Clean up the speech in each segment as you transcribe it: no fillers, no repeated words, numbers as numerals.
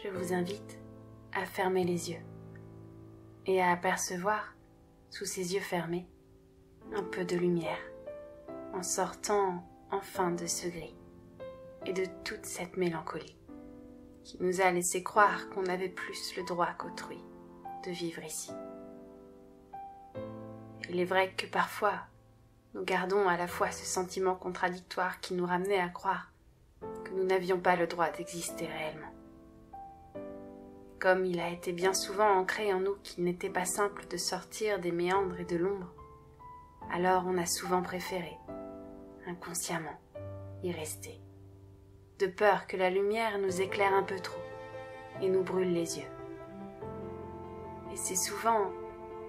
je vous invite à fermer les yeux et à apercevoir, sous ces yeux fermés, un peu de lumière, en sortant enfin de ce gris et de toute cette mélancolie qui nous a laissé croire qu'on avait plus le droit qu'autrui de vivre ici. Il est vrai que parfois, nous gardons à la fois ce sentiment contradictoire qui nous ramenait à croire que nous n'avions pas le droit d'exister réellement. Comme il a été bien souvent ancré en nous qu'il n'était pas simple de sortir des méandres et de l'ombre, alors on a souvent préféré, inconsciemment, y rester, de peur que la lumière nous éclaire un peu trop et nous brûle les yeux. Et c'est souvent,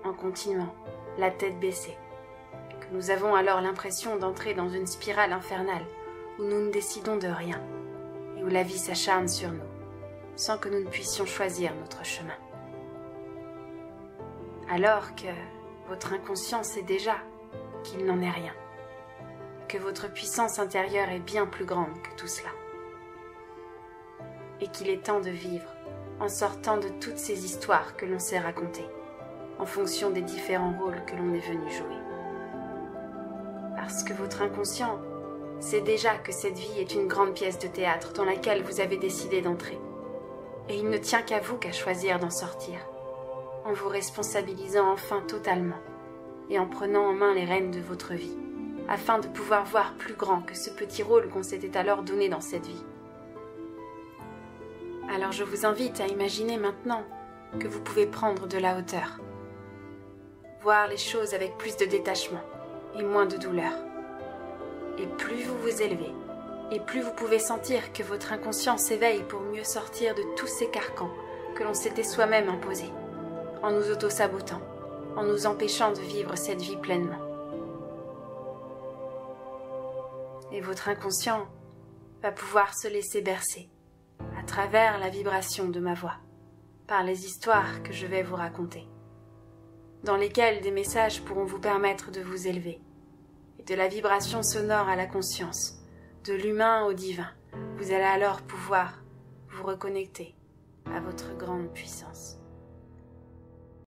en continuant, la tête baissée, que nous avons alors l'impression d'entrer dans une spirale infernale où nous ne décidons de rien et où la vie s'acharne sur nous, sans que nous ne puissions choisir notre chemin. Alors que votre inconscient sait déjà qu'il n'en est rien, que votre puissance intérieure est bien plus grande que tout cela, et qu'il est temps de vivre en sortant de toutes ces histoires que l'on s'est racontées, en fonction des différents rôles que l'on est venu jouer. Parce que votre inconscient sait déjà que cette vie est une grande pièce de théâtre dans laquelle vous avez décidé d'entrer. Et il ne tient qu'à vous qu'à choisir d'en sortir, en vous responsabilisant enfin totalement et en prenant en main les rênes de votre vie, afin de pouvoir voir plus grand que ce petit rôle qu'on s'était alors donné dans cette vie. Alors je vous invite à imaginer maintenant que vous pouvez prendre de la hauteur, voir les choses avec plus de détachement et moins de douleur. Et plus vous vous élevez, et plus vous pouvez sentir que votre inconscient s'éveille pour mieux sortir de tous ces carcans que l'on s'était soi-même imposés, en nous auto-sabotant, en nous empêchant de vivre cette vie pleinement. Et votre inconscient va pouvoir se laisser bercer, à travers la vibration de ma voix, par les histoires que je vais vous raconter, dans lesquelles des messages pourront vous permettre de vous élever, et de la vibration sonore à la conscience, de l'humain au divin, vous allez alors pouvoir vous reconnecter à votre grande puissance.